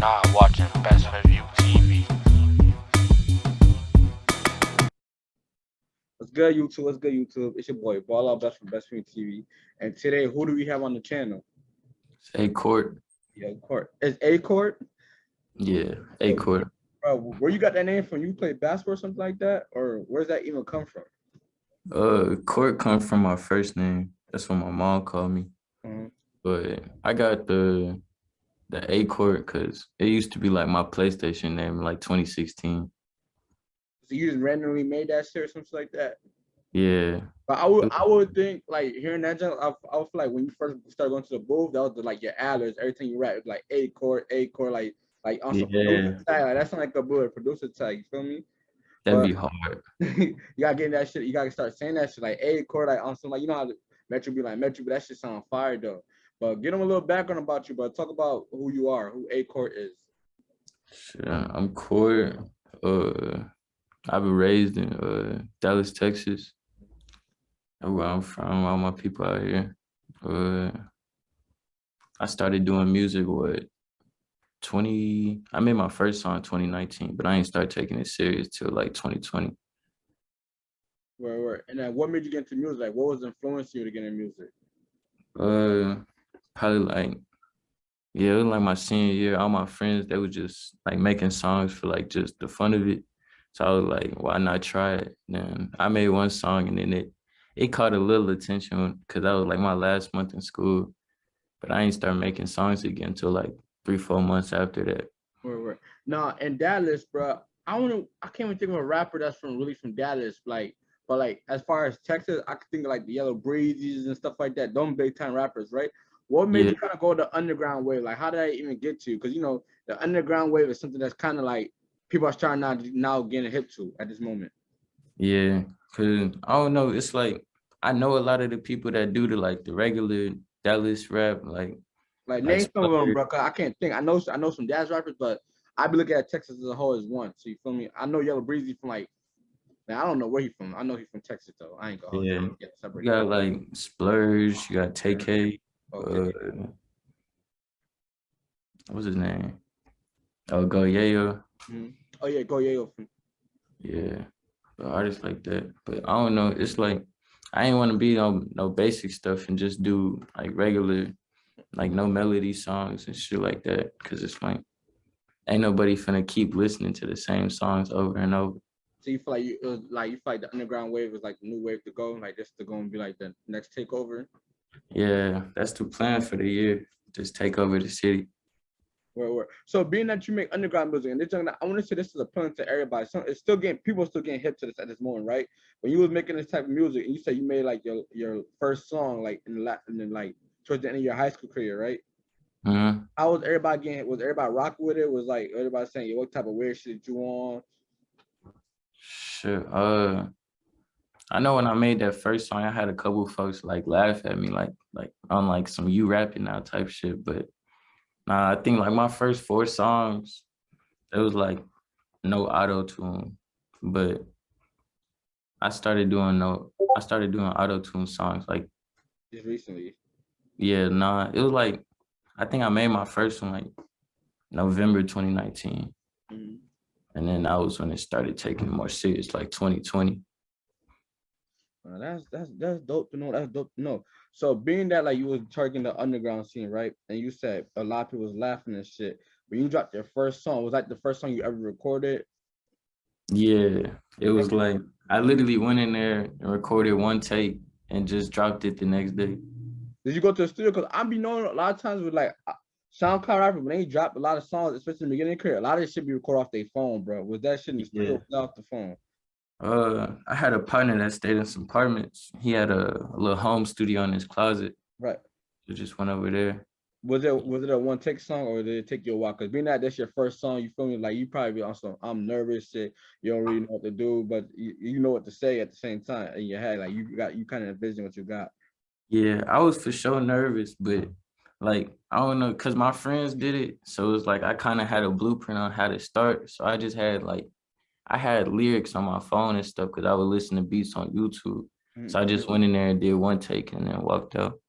not watching Best Review TV. What's good, YouTube? What's good, YouTube? It's your boy, Ball Out Best from BestsPointOfViewTV. And today, who do we have on the channel? It's AYECOURT. Yeah, Court. It's AYECOURT? Yeah, AYECOURT. Bro, where you got that name from? You play basketball or something like that? Or where's that even come from? Court comes from my first name. That's what my mom called me. Mhm. But I got the AYECOURT because it used to be like my PlayStation name in like 2016. So you just randomly made that shit or something like that? Yeah. But I would think, like, hearing that, I would feel like when you first started going to the booth, that was like your ad-libs, everything you rap, like AYECOURT, like on some producer tag. Like, that sound like a good producer tag, you feel me? That'd But be hard. you gotta get in that shit. You gotta start saying that shit like AYECOURT, like on some, like, you know how Metro be like Metro, but that shit sound fire though. But get them a little background about you, but talk about who you are, who AYECOURT is. Shit, I'm Court. I've been raised in Dallas, Texas. That's where I'm from, all my people out here. I started doing music, I made my first song in 2019, but I ain't start taking it serious till like 2020. Where and then what made you get into music? Like, what was influencing you to get into music? Probably like, yeah, it was like my senior year. All my friends, they were just like making songs for like just the fun of it. So I was like, why not try it? Then I made one song and then it caught a little attention because that was like my last month in school. But I ain't start making songs again until like 3-4 months after that. Where? Nah, in Dallas, bro. I can't even think of a rapper that's really from Dallas. Like, but like as far as Texas, I could think of like the Yellow Breezes and stuff like that. Them big time rappers, right? What made you kind of go the underground wave? Like, how did I even get to? Because the underground wave is something that's kind of like people are starting now getting hip to at this moment. Yeah, cause I don't know. It's like I know a lot of the people that do the regular Dallas rap, like name some of them, bro. Cause I can't think. I know some jazz rappers, but I be looking at Texas as a whole as one. So you feel me? I know Yellow Breezy from like, man, I don't know where he from. I know he's from Texas though. I ain't gonna get separated. You got like Splurge, you got TK. Okay. What's his name? Oh, Go Yayo. Mm-hmm. Oh yeah, Go Yayo. Yeah, artists like that. But I don't know. It's like I ain't want to be on no basic stuff and just do like regular, like no melody songs and shit like that. Cause it's like ain't nobody finna keep listening to the same songs over and over. So you feel like you feel like the underground wave was like the new wave to go, like this to go and be like the next takeover? Yeah, that's the plan for the year. Just take over the city. Where? So being that you make underground music, and I want to say this is a plan to everybody. So it's people still getting hip to this at this moment, right? When you was making this type of music, and you said you made like your first song like in like towards the end of your high school career, right? Mm-hmm. How was everybody getting? Was everybody rocking with it? Was like everybody saying, what type of weird shit you on? Sure. I know when I made that first song, I had a couple of folks like laugh at me, like on like some you rapping now type shit. But nah, I think like my first 4 songs, it was like no auto tune. But I started doing auto tune songs like just recently. Yeah, nah, it was like I think I made my first one like November 2019. Mm-hmm. And then that was when it started taking more serious, like 2020. That's dope to know. That's dope to know. So being that like you was targeting the underground scene, right? And you said a lot of people was laughing and shit. When you dropped your first song, was that the first song you ever recorded? Yeah, it was like I literally went in there and recorded one take and just dropped it the next day. Did you go to the studio? Because I be knowing a lot of times with like SoundCloud rappers, when they drop a lot of songs, especially in the beginning of career, a lot of this shit be recorded off their phone, bro. Was that shit in the studio off the phone? I had a partner that stayed in some apartments. He had a little home studio in his closet. Right. So just went over there. Was it a one take song or did it take you a while? Because being that that's your first song, you feel me? Like you probably be on some I'm nervous shit. You don't really know what to do, but you know what to say at the same time in your head. Like you kind of envision what you got. Yeah, I was for sure nervous, but like I don't know, cause my friends did it. So it was like I kind of had a blueprint on how to start. So I just had I had lyrics on my phone and stuff because I would listen to beats on YouTube. Mm-hmm. So I just went in there and did one take and then walked out.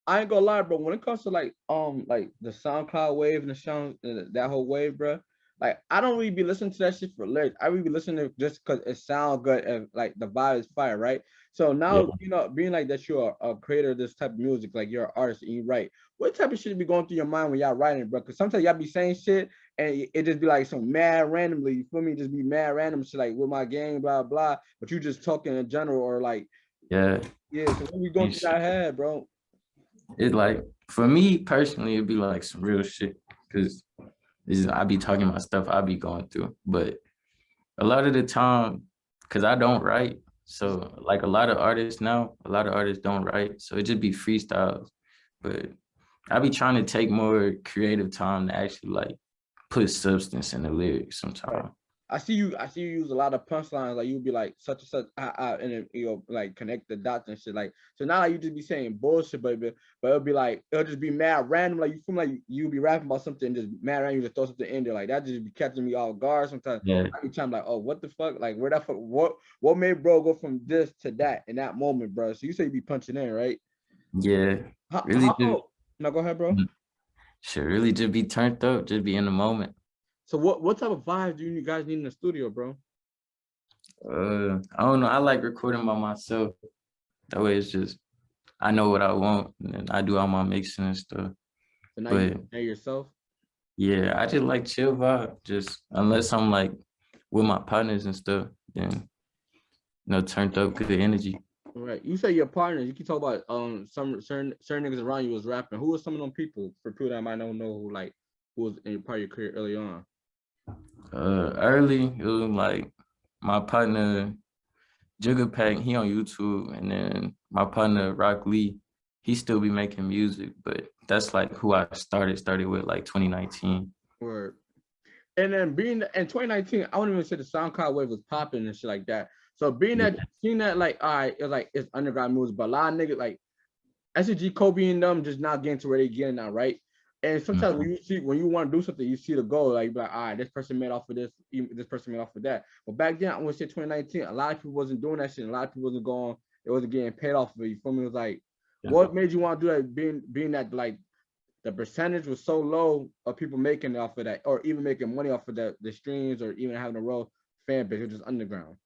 I ain't gonna lie, bro. When it comes to like the SoundCloud wave and the sound that whole wave, bro. Like I don't really be listening to that shit for lyrics. I really be listening to it just because it sounds good and like the vibe is fire, right? So Yeah. now being like that, you're a creator of this type of music, like you're an artist and you write. What type of shit be going through your mind when y'all writing, bro? Because sometimes y'all be saying shit and it just be like some mad randomly. You feel me? Just be mad random shit like with my game, blah blah. But you just talking in general or like Yeah. yeah. So what we going through that head, bro? It's like for me personally, it'd be like some real shit because I be talking about stuff I be going through. But a lot of the time, because I don't write, so like a lot of artists don't write, so it just be freestyles. But I be trying to take more creative time to actually like put substance in the lyrics sometimes. I see you use a lot of punchlines. Like you'll be like such and such, and then like connect the dots and shit. Like so now you just be saying bullshit, but it'll be like it'll just be mad random. Like you feel like you be rapping about something, and just mad random. You just throw something in there like that. Just be catching me off guard sometimes. Yeah, I be trying like, oh, what the fuck? Like where that fuck? What made bro go from this to that in that moment, bro? So you say you be punching in, right? yeah. Really just No, go ahead, bro. should really just be turned up, just be in the moment. So what type of vibe do you guys need in the studio, bro? I don't know. I like recording by myself. That way it's just I know what I want and I do all my mixing and stuff. So now But you know yourself. yeah, I just like chill vibe. Just unless I'm like with my partners and stuff, then turned up good energy. All right. You say your partners. You can talk about some certain niggas around you was rapping. Who was some of them people for people that might not know who was in part of your career early on? Early, it was like my partner Jigga Pack, he on YouTube, and then my partner Rock Lee, he still be making music, but that's like who I started with like 2019. Word. And then being in 2019, I wouldn't even say the SoundCloud wave was popping and shit like that. So seeing that like all right, it's underground music, but a lot of niggas like SG Kobe and them just not getting to where they getting now, right? And sometimes when you want to do something, you see the goal, like all right, this person made off of this person made off of that. But back then, I want to say 2019, a lot of people wasn't doing that shit. And a lot of people it wasn't getting paid off of it. You feel me? It was like, what made you want to do that? Being that like the percentage was so low of people making it off of that, or even making money off of the streams, or even having a real fan base, it was just underground.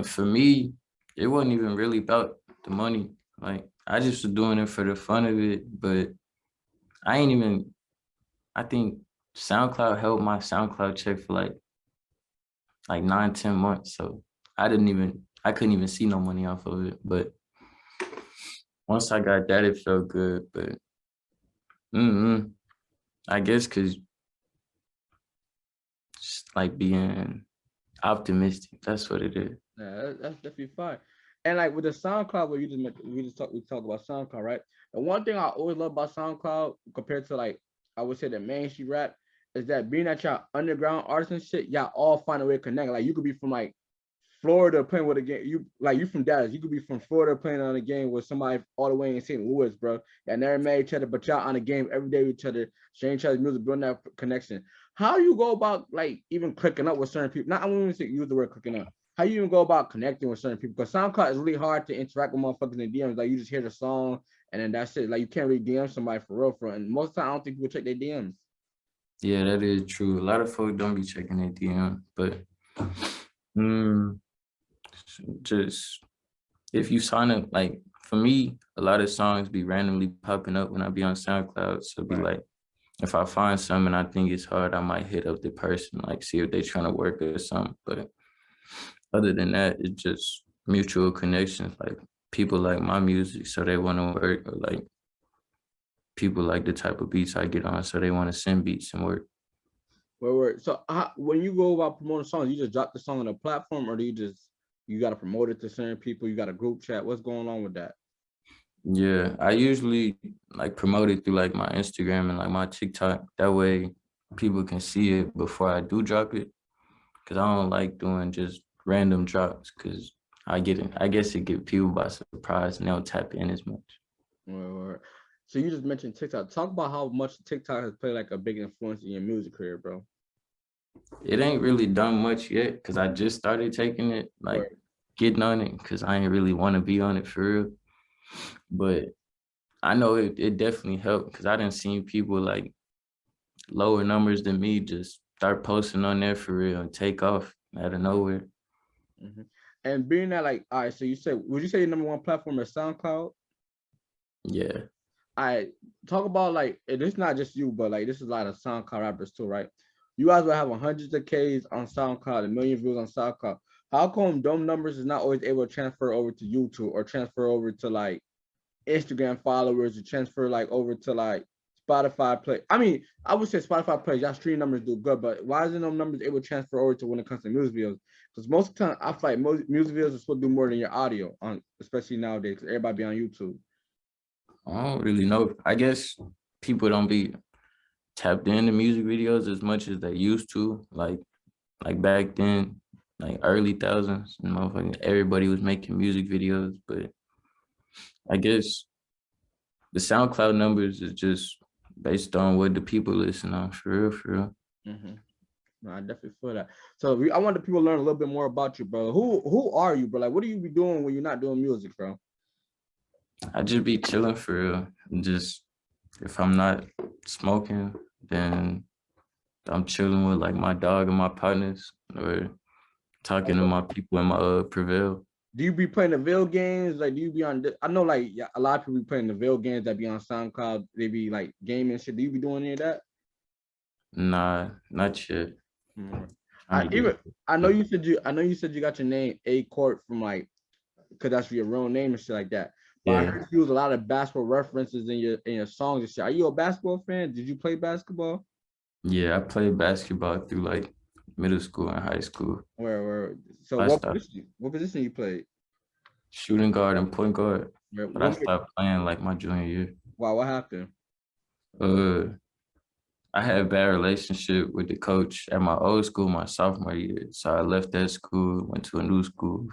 For me, it wasn't even really about the money. Like I just was doing it for the fun of it, but I think SoundCloud held my SoundCloud check for like 9-10 months. So I couldn't even see no money off of it. But once I got that, it felt good. But I guess because like being optimistic, that's what it is. Yeah, that's definitely fine. And like with the SoundCloud, where we talk about SoundCloud, right? The one thing I always love about SoundCloud compared to like I would say the mainstream rap is that being that y'all underground artists and shit, y'all all find a way to connect. Like you could be from like Florida playing with a game. You from Dallas. You could be from Florida playing on a game with somebody all the way in St. Louis, bro. Y'all never met each other, but y'all on a game every day with each other, sharing each other's music, building that connection. How you go about like even clicking up with certain people? Not I won't even say use the word clicking up. How you even go about connecting with certain people? Because SoundCloud is really hard to interact with motherfuckers in DMs. Like you just hear the song and then that's it. Like you can't really DM somebody for real, for real. And most of the time I don't think people check their DMs. Yeah, that is true. A lot of folks don't be checking their DM, but just if you sign up, like for me, a lot of songs be randomly popping up when I be on SoundCloud. So be like, if I find something I think it's hard, I might hit up the person, like see if they trying to work or something. But other than that, it's just mutual connections. Like people like my music, so they want to work, or like people like the type of beats I get on, so they want to send beats and work. So when you go about promoting songs, you just drop the song on a platform, or do you got to promote it to certain people? You got a group chat? What's going on with that? Yeah, I usually like promote it through like my Instagram and like my TikTok. That way people can see it before I do drop it. Cause I don't like doing just random drops because I guess it get people by surprise and they don't tap in as much. So you just mentioned TikTok. Talk about how much TikTok has played like a big influence in your music career, bro. It ain't really done much yet because I just started taking it, like getting on it because I ain't really want to be on it for real. But I know it definitely helped because I didn't see people like lower numbers than me just start posting on there for real and take off out of nowhere. And being that, like, all right, so you said, would you say your number one platform is SoundCloud? Yeah. I talk about like, and it's not just you, but like this is a lot of SoundCloud rappers too, right? You guys will have hundreds of Ks on SoundCloud, a million views on SoundCloud. How come them numbers is not always able to transfer over to YouTube or transfer over to like Instagram followers or transfer like over to like Spotify play? I mean, I would say Spotify plays, y'all stream numbers do good, but why isn't them numbers able to transfer over to when it comes to music videos? Because most of the time, I feel like most music videos are supposed to do more than your audio, on especially nowadays, because everybody be on YouTube. I don't really know. I guess people don't be tapped into music videos as much as they used to. Like back then, like early thousands, motherfucking everybody was making music videos. But I guess the SoundCloud numbers is just based on what the people listen on, for real, for real. No, I definitely feel that. So I want the people to learn a little bit more about you, bro. Who are you, bro? Like, what do you be doing when you're not doing music, bro? I just be chilling for real. And just if I'm not smoking, then I'm chilling with like my dog and my partners, or talking to my people in my Prevail. Do you be playing the Ville games? Like, do you be on? I know, like, yeah, a lot of people be playing the Ville games that be on SoundCloud. They be like gaming shit. Do you be doing any of that? Nah, not yet. I know you said you got your name AYECOURT from like, because that's your real name and shit like that. But Yeah. I heard you use a lot of basketball references in your songs and shit. Are you a basketball fan? Did you play basketball? Yeah, I played basketball through like middle school and high school. Where? So I stopped what position you played? shooting guard and point guard, but I What stopped playing like my junior year. Wow, what happened? I had a bad relationship with the coach at my old school my sophomore year. So I left that school, went to a new school.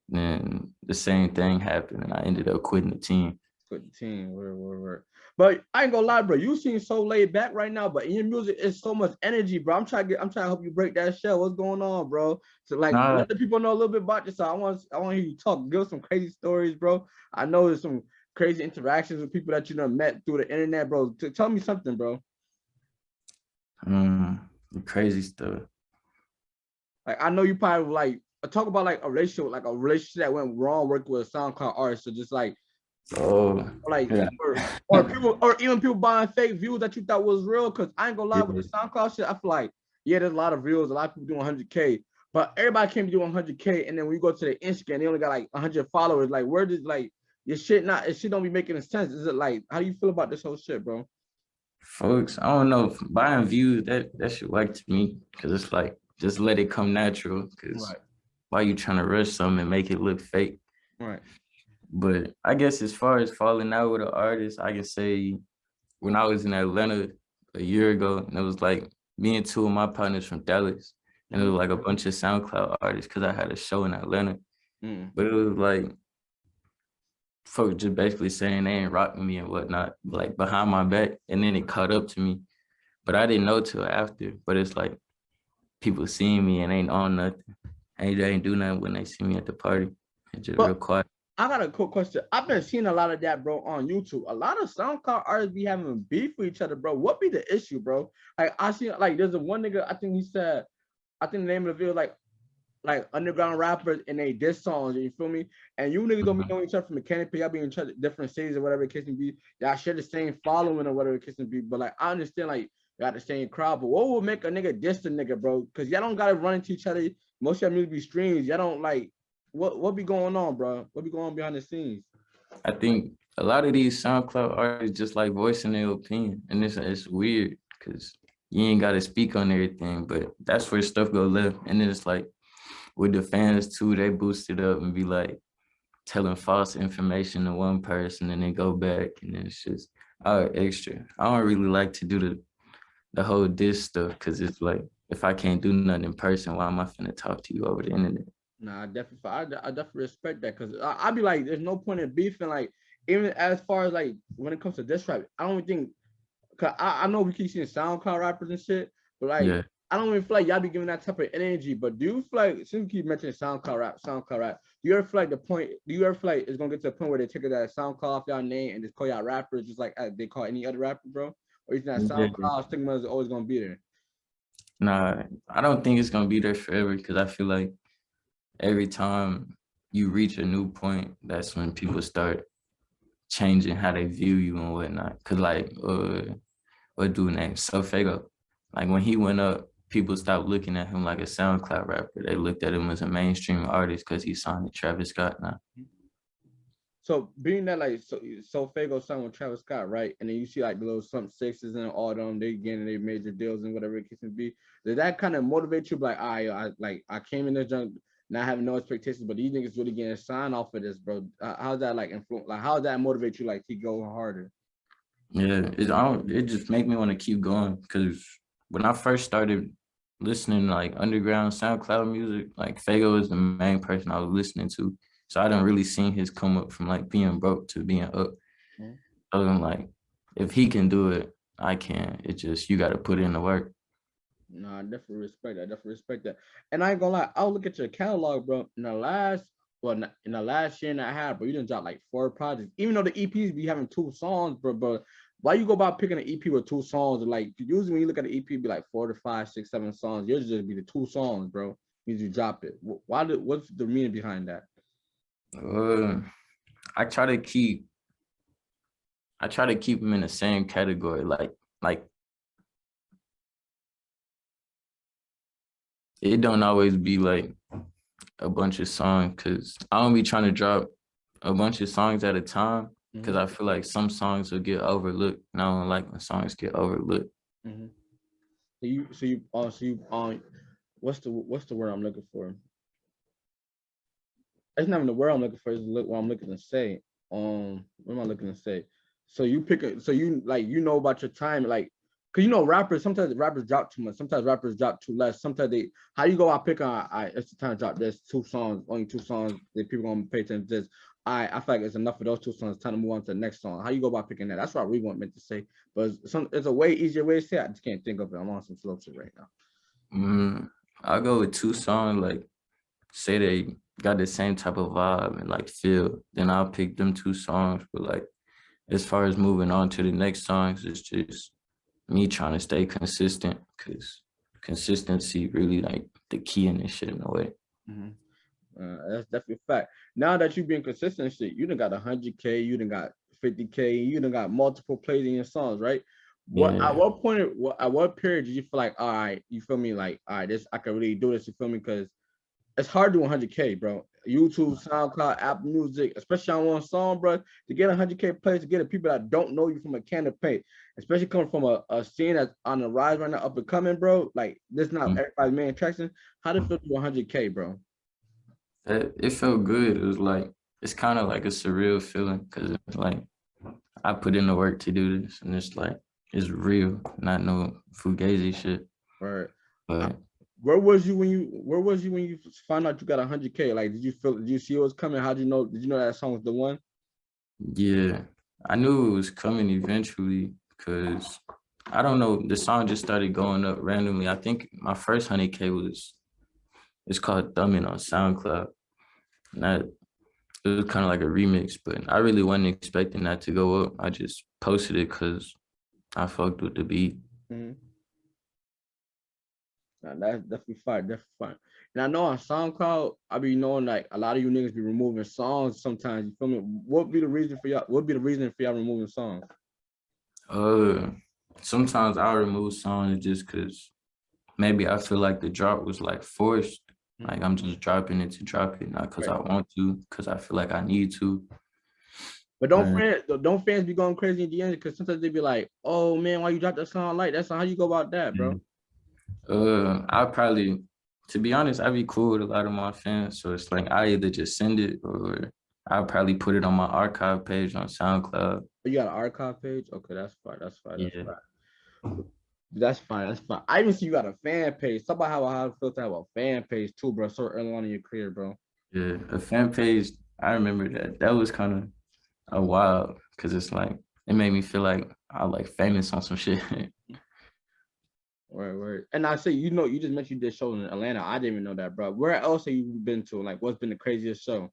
Then the same thing happened and I ended up quitting the team. Quit the team, where. But I ain't gonna lie, bro. You seem so laid back right now, but in your music is so much energy, bro. I'm trying to help you break that shell. What's going on, bro? So like, let the people know a little bit about yourself. I want to hear you talk. Give us some crazy stories, bro. I know there's some crazy interactions with people that you done met through the internet, bro. Tell me something, bro. Crazy stuff. Like, I know you probably like talk about like a relationship that went wrong working with a SoundCloud artist. So just like, yeah. or even people buying fake views that you thought was real. Cause I ain't gonna lie, with the SoundCloud shit, I feel like, yeah, there's a lot of views, a lot of people doing 100K, but everybody can't be doing 100K. And then when you go to the Instagram, they only got like 100 followers. Like, where did like your shit don't be making sense? Is it like, how do you feel about this whole shit, bro? Folks, I don't know, buying views, that should work to me, because it's like, just let it come natural, because why you trying to rush something and make it look fake? Right. But I guess as far as falling out with an artist, I can say when I was in Atlanta a year ago, and it was like me and two of my partners from Dallas, and it was like a bunch of SoundCloud artists because I had a show in Atlanta. But it was like folks just basically saying they ain't rocking me and whatnot, like behind my back, and then it caught up to me. But I didn't know till after. But it's like people seeing me and ain't on nothing. They ain't do nothing when they see me at the party. It's just real quiet. I got a quick question. I've been seeing a lot of that, bro, on YouTube. A lot of SoundCloud artists be having beef with each other, bro. What be the issue, bro? Like, I see, like, there's a one nigga, I think he said, I think the name of the video, like underground rappers and they diss songs, you feel me? And you niggas don't be knowing each other from the canopy. Y'all be in different cities or whatever the case may be. Y'all share the same following or whatever the case may be. But like, I understand, like, you got the same crowd, but what would make a nigga diss a nigga, bro? Because y'all don't gotta run into each other. Most of y'all music be streams. Y'all don't like, what be going on, bro? What be going on behind the scenes? I think a lot of these SoundCloud artists just like voicing their opinion, and it's weird because you ain't got to speak on everything, but that's where stuff go left. And then it's like with the fans too, they boost it up and be like telling false information to one person and then go back, and then it's just extra. I don't really like to do the whole diss stuff because it's like, if I can't do nothing in person, why am I finna talk to you over the internet? Nah, I definitely respect that, because I be like, there's no point in beefing. Like, even as far as like when it comes to diss rap, I don't think, cause I know we keep seeing SoundCloud rappers and shit, but like, I don't even feel like y'all be giving that type of energy. But do you feel like, since we keep mentioning SoundCloud rap, Do you ever feel like do you ever feel like it's gonna get to a point where they take that SoundCloud off y'all name and just call y'all rappers just like they call any other rapper, bro? Or you think that Yeah. SoundCloud stigma is always gonna be there? Nah, I don't think it's gonna be there forever because I feel like every time you reach a new point, that's when people start changing how they view you and whatnot. Cause like, what dude named Fago, like when he went up, people stopped looking at him like a SoundCloud rapper. They looked at him as a mainstream artist because he signed to Travis Scott now. So being that like so Fago signed with Travis Scott, right? And then you see like the little some sixes and all them, they getting their major deals and whatever it can be. Does that kind of motivate you? Like, I came in this junk not having no expectations, but these niggas really getting signed off of this, bro. How's that like influence? Like, how does that motivate you? Like, keep going harder. Yeah, it just make me want to keep going because when I first started listening to like underground SoundCloud music, like Fago is the main person I was listening to. So I didn't really seen his come up from like being broke to being up. Mm-hmm. So I'm like, if he can do it, I can. It's just you got to put in the work. No, I definitely respect that. I definitely respect that. And I ain't gonna lie, I'll look at your catalog, bro. In the last year and a half, bro, you done dropped like 4 projects. Even though the EPs be having 2 songs, bro. Why you go about picking an EP with 2 songs? Like usually when you look at the EP, be like 4 to 5, 6, 7 songs. Yours just be the 2 songs, bro. Means you drop it. What's the meaning behind that? I try to keep them in the same category. Like it don't always be like a bunch of songs because I don't be trying to drop a bunch of songs at a time because I feel like some songs will get overlooked and I don't like when songs get overlooked. What's the word I'm looking for? It's not even the word I'm looking for. It's what I'm looking to say. What am I looking to say? So you pick it. So you like about your time, like, cause rappers. Sometimes rappers drop too much. Sometimes rappers drop too less. Sometimes they. How you go out pick on? It's the time to drop. There's 2 songs, only 2 songs that people gonna pay attention to. This. I feel like it's enough of those 2 songs. Time to move on to the next song. How you go about picking that? That's what we meant to say. But it's a way easier way to say it. I just can't think of it. I'm on some slow shit right now. I'll go with 2 songs. Like say they got the same type of vibe and like feel. Then I'll pick them 2 songs. But like as far as moving on to the next songs, it's just me trying to stay consistent because consistency really like the key in this shit in a way. That's definitely a fact. Now that you've been consistent, shit, you done got 100K, you done got 50K, you done got multiple plays in your songs, right? At what point, at what period did you feel like, all right, you feel me, like, all right, I can really do this, you feel me? Because it's hard to do 100K, bro. YouTube, SoundCloud, Apple Music, especially on one song, bro, to get 100K plays, to get the people that don't know you from a can of paint, especially coming from a scene that's on the rise right now, up and coming, bro. Like, this not everybody's main attraction. How did it feel to do 100K, bro? It felt good. It was like, it's kind of like a surreal feeling because it's like, I put in the work to do this and it's like, it's real, not no fugazi shit. Right. But where was you when you found out you got 100K? Like, did you see it was coming? Did you know that song was the one? Yeah, I knew it was coming eventually because I don't know, the song just started going up randomly. I think my first 100K it's called Thumbing on SoundCloud. And it was kind of like a remix, but I really wasn't expecting that to go up. I just posted it because I fucked with the beat. Now, that's definitely fine. And I know on SoundCloud, I be knowing like a lot of you niggas be removing songs sometimes. You feel me? What be the reason for y'all removing songs? Sometimes I'll remove songs just because maybe I feel like the drop was like forced. Like I'm just dropping it to drop it, not because I want to, because I feel like I need to. But don't fans be going crazy in the end? Because sometimes they be like, "Oh man, why you drop that song like that?" So how you go about that, bro? I'll probably, to be honest, I'd be cool with a lot of my fans. So it's like I either just send it or I'll probably put it on my archive page on SoundCloud. You got an archive page? Okay, that's fine. Yeah. That's fine. I even see you got a fan page. Talk about how it feels to have a fan page too, bro. So early on in your career, bro. Yeah, a fan page. I remember that. That was kind of a wild because it's like it made me feel like I like famous on some shit. Right. And I say, you know, you just mentioned you did shows in Atlanta. I didn't even know that, bro. Where else have you been to? Like, what's been the craziest show?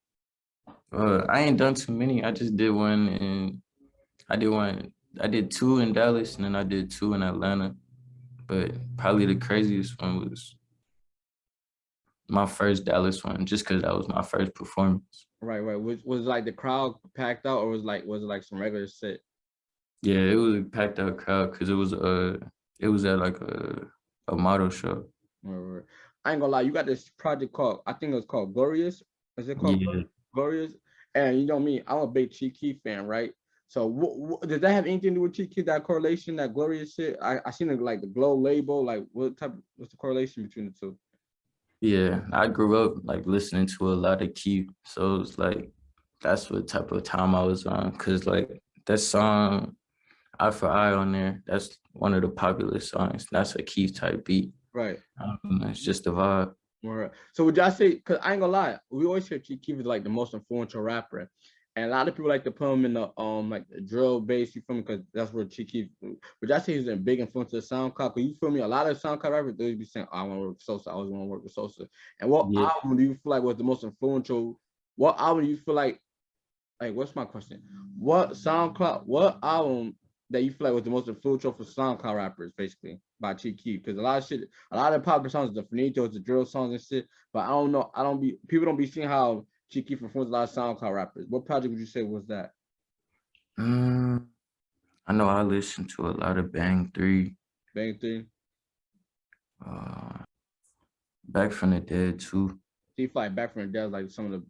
I ain't done too many. I just did one I did one. I did two in Dallas, and then I did two in Atlanta. But probably the craziest one was my first Dallas one, just because that was my first performance. Right. Was like the crowd packed out, or was it like some regular shit? Yeah, it was a packed out crowd because it was at like a model show. Right. I ain't gonna lie, you got this project called, I think it was called Glorious. Is it called Yeah, Glorious? And you know me, I'm a big Chief Keef fan, right? So does that have anything to do with Chief Keef? That correlation, that Glorious shit? I seen it like the Glow label. Like what's the correlation between the two? yeah. I grew up like listening to a lot of Keith, so it's like that's what type of time I was on. Cause like that song Eye for Eye on there, that's one of the popular songs. That's a Keith type beat. Right. It's just a vibe. Right. So would y'all say? Cause I ain't gonna lie, we always hear Chief Keef is like the most influential rapper, and a lot of people like to put him in the like the drill bass. You feel me? Because that's where Chief Keef. Would y'all say he's a big influence of SoundCloud? Cause you feel me? A lot of SoundCloud rappers they be saying, oh, "I want to work with Sosa. I always want to work with Sosa." And what Yeah. album do you feel like was the most influential? What album do you feel like? Like, what's my question? What SoundCloud? What album that you feel like was the most influential for SoundCloud rappers, basically, by Chief Keef? Because a lot of shit, a lot of popular songs, the Finitos, the drill songs and shit. But I don't know. People don't be seeing how Chief Keef influenced a lot of SoundCloud rappers. What project would you say was that? I know I listened to a lot of Bang 3, Bang Thing. Back from the Dead too. Chief like Back from the Dead, like some of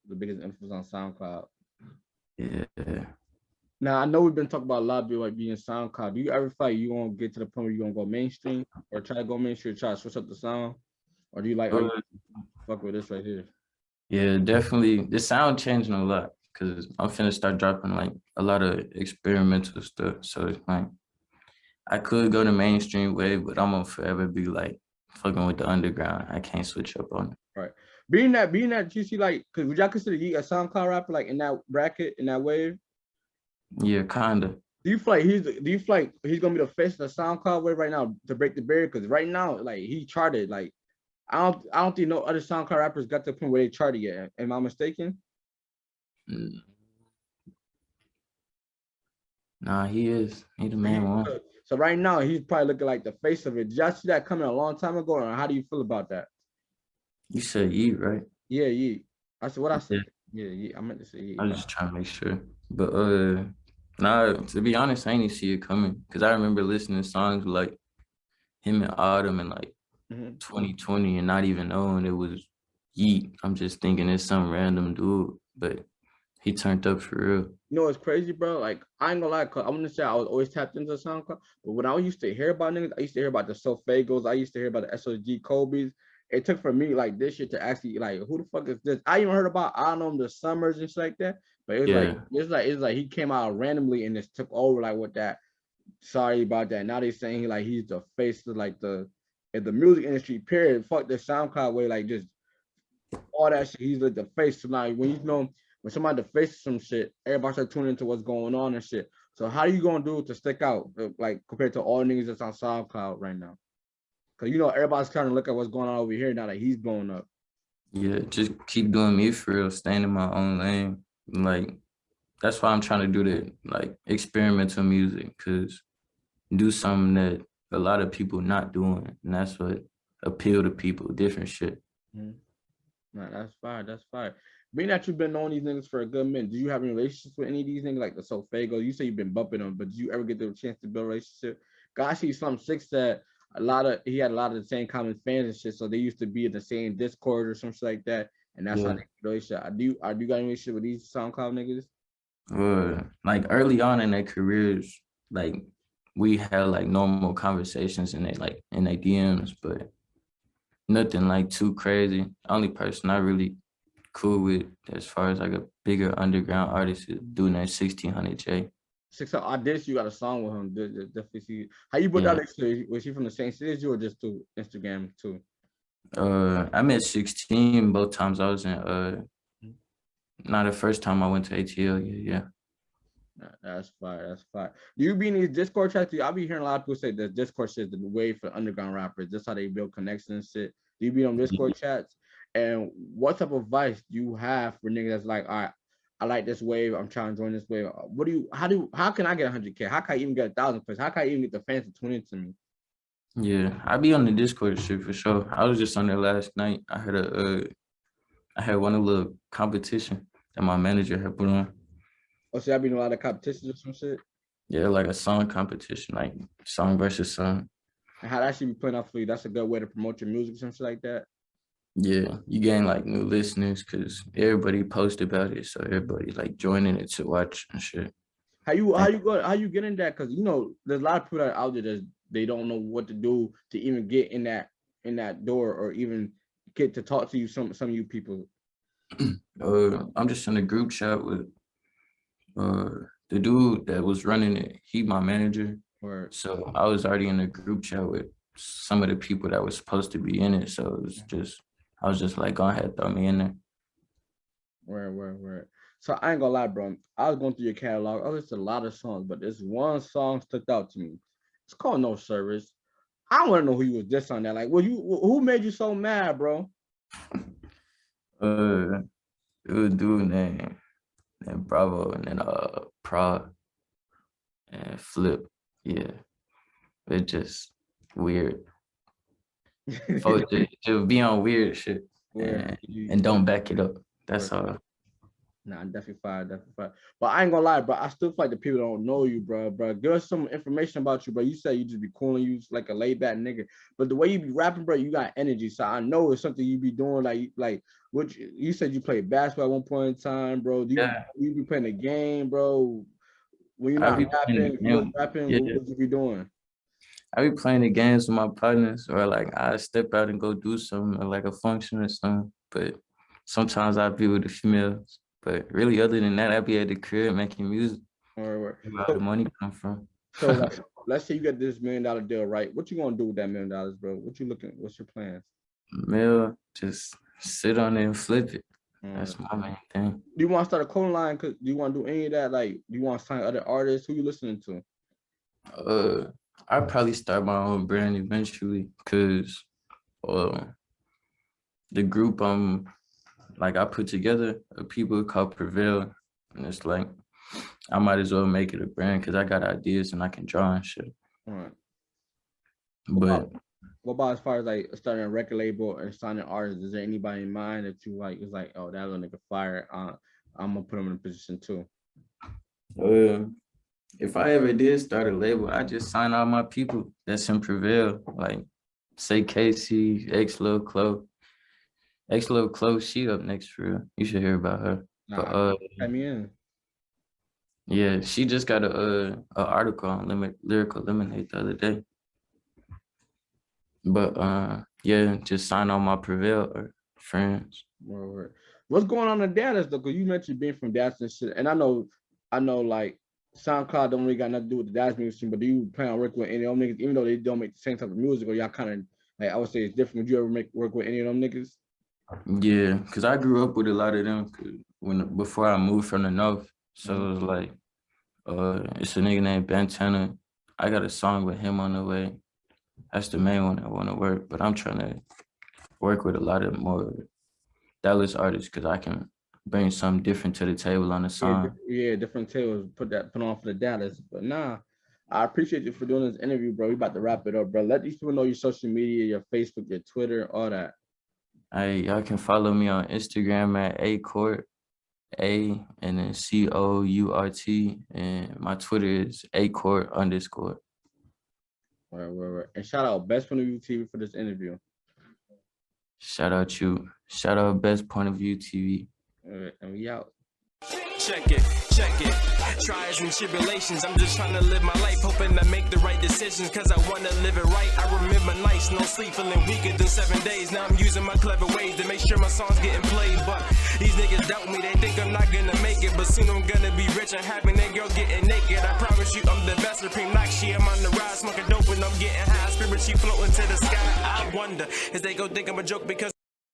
the biggest influence on SoundCloud. Yeah. Now I know we've been talking about a lot of people like being SoundCloud. Do you ever feel like you gonna get to the point where you gonna go mainstream, or try to go mainstream, try to switch up the sound, or do you like, fuck with this right here? Yeah, definitely. The sound changing a lot because I'm finna start dropping like a lot of experimental stuff. So it's like I could go the mainstream way, but I'm gonna forever be like fucking with the underground. I can't switch up on it. Right. Being that you see like, cause would y'all consider you a SoundCloud rapper like in that bracket, in that wave? Yeah, kinda. Do you feel like he's gonna be the face of the SoundCloud wave right now to break the barrier? Cause right now, like he charted, like I don't think no other SoundCloud rappers got to the point where they charted yet. Am I mistaken? Mm. Nah, he is. He the main one. So right now he's probably looking like the face of it. Did y'all see that coming a long time ago? Or how do you feel about that? You said Yeet, right? Yeah. I said what I said. Yeah. I meant to say I was just trying to make sure. But nah, to be honest, I ain't even see it coming. Cause I remember listening to songs with, like him and Autumn in like 2020 and not even knowing it was Yeet. I'm just thinking it's some random dude, but he turned up for real. You know what's crazy, bro? Like, I ain't gonna lie, cause I want to say I was always tapped into SoundCloud, but when I used to hear about niggas, I used to hear about the Sofagos, I used to hear about the SOG Kobe's. It took for me like this shit to actually like, who the fuck is this? I even heard about I don't know the Summers and shit like that, but it was like he came out randomly and just took over like with that. Sorry about that. Now they saying he's the face of like the music industry. Period. Fuck the SoundCloud way, like just all that shit. He's like the face. So now when you know when somebody the face of some shit, everybody start tuning into what's going on and shit. So how you gonna do it to stick out, like compared to all the niggas that's on SoundCloud right now? Cause you know everybody's trying to look at what's going on over here now that he's blowing up. Yeah, just keep doing me for real, staying in my own lane. Like that's why I'm trying to do the like experimental music, cause do something that a lot of people not doing, and that's what appeal to people. Different shit. Nah, that's fire. That's fire. Being that you've been knowing these niggas for a good minute, do you have any relationships with any of these niggas like the Sofago? You say you've been bumping them, but did you ever get the chance to build a relationship? God, I see some six that he had a lot of the same common fans and shit, so they used to be in the same Discord or something like that, and that's how they relationship. I do got a relationship with these SoundCloud niggas? Like early on in their careers, like we had like normal conversations in their DMs, but nothing like too crazy. Only person I really cool with as far as like a bigger underground artist is doing that 1600J. 600, I did. You got a song with him. Definitely see. How you put that next to? Was she from the same city as you or just through Instagram too? I met 16 both times I was in. Not the first time I went to ATL. Yeah. That's fire. That's fire. Do you be in these Discord chats? I be hearing a lot of people say that Discord shit is the way for underground rappers. That's how they build connections and shit. Do you be on Discord chats? And what type of advice do you have for niggas that's like, all right, I like this wave. I'm trying to join this wave. How can I get 100K? How can I even get 1,000 plays? How can I even get the fans to tune into me? Yeah, I be on the Discord shit for sure. I was just on there last night. I had one of the little competition that my manager had put on. Oh, so I be in a lot of competitions or some shit? Yeah, like a song competition, like song versus song. And how that should be playing out for you? That's a good way to promote your music or some shit like that. Yeah, you gain like new listeners because everybody post about it, so everybody like joining it to watch and shit. How you get in that? Because you know, there's a lot of people that are out there that they don't know what to do to even get in that door or even get to talk to you. Some of you people. I'm just in a group chat with the dude that was running it. He my manager. Or so I was already in a group chat with some of the people that was supposed to be in it. So it was just I was just like, go ahead, throw me in there. Where. So I ain't gonna lie, bro. I was going through your catalog. I listened to a lot of songs, but this one song stuck out to me. It's called No Service. I want to know who you was just on that. Like, who made you so mad, bro? It was a dude named Bravo and then Prague and Flip. Yeah, it's just weird. Folks just be on weird shit and don't back it up. That's all. Nah, definitely fire. But I ain't gonna lie, bro. I still feel like the people don't know you, bro. Give us some information about you, bro. You said you just be cool and you just like a laid back nigga. But the way you be rapping, bro, you got energy. So I know it's something you be doing. Like what you said you played basketball at one point in time, bro. You be playing a game, bro. When you're not rapping, yeah. What you be doing? I be playing the games with my partners, or like I step out and go do something, or like a function or something. But sometimes I be with the females. But really, other than that, I be at the crib making music. Where the money come from. So like, let's say you get this $1 million deal, right? What you gonna do with that $1 million, bro? What's your plans? Just sit on it and flip it. That's my main thing. Do you want to start a clothing line? Do you want to do any of that? Like, do you want to sign other artists? Who you listening to? I'd probably start my own brand eventually, cause the group I put together people called Prevail, and it's like I might as well make it a brand because I got ideas and I can draw and shit. All right. But what about as far as like starting a record label and signing artists? Is there anybody in mind that you like? It's like, oh, that little nigga fire. I'm gonna put him in a position too. If I ever did start a label, I just sign all my people that's in Prevail, like say Casey, Lil Chloe. Lil Chloe, she up next for real. You should hear about her. I mean, yeah, she just got a article on Lyrical Lemonade the other day. But yeah, just sign on my Prevail or friends. What's going on in Dallas though? Because you mentioned being from Dallas and shit, and I know like SoundCloud don't really got nothing to do with the Dallas music scene. But do you plan on working with any of them niggas, even though they don't make the same type of music, or y'all kind of like I would say it's different? Would you ever work with any of them niggas? Yeah, because I grew up with a lot of them before I moved from the north. So it was like, it's a nigga named Bantana. I got a song with him on the way. That's the main one I want to work. But I'm trying to work with a lot of more Dallas artists because I can bring something different to the table on the song. Yeah, different tables. Put on for the Dallas. But nah, I appreciate you for doing this interview, bro. We about to wrap it up, bro. Let these people know your social media, your Facebook, your Twitter, all that. Y'all can follow me on Instagram at AYECOURT, A and then COURT, and my Twitter is AYECOURT_. Right. And shout out BestsPointOfViewTV for this interview. Shout out you. Shout out BestsPointOfViewTV. And we out. Check it. Trials and tribulations, I'm just trying to live my life, hoping to make the right decisions, cause I wanna live it right. I remember nights, no sleep, feeling weaker than 7 days. Now I'm using my clever ways to make sure my songs getting played. But these niggas doubt me, they think I'm not gonna make it. But soon I'm gonna be rich and happy, that girl getting naked. I promise you I'm the best, supreme Nakshi. I'm on the rise, smoking dope and I'm getting high. Spirit, she floating to the sky. I wonder, is they go think I'm a joke because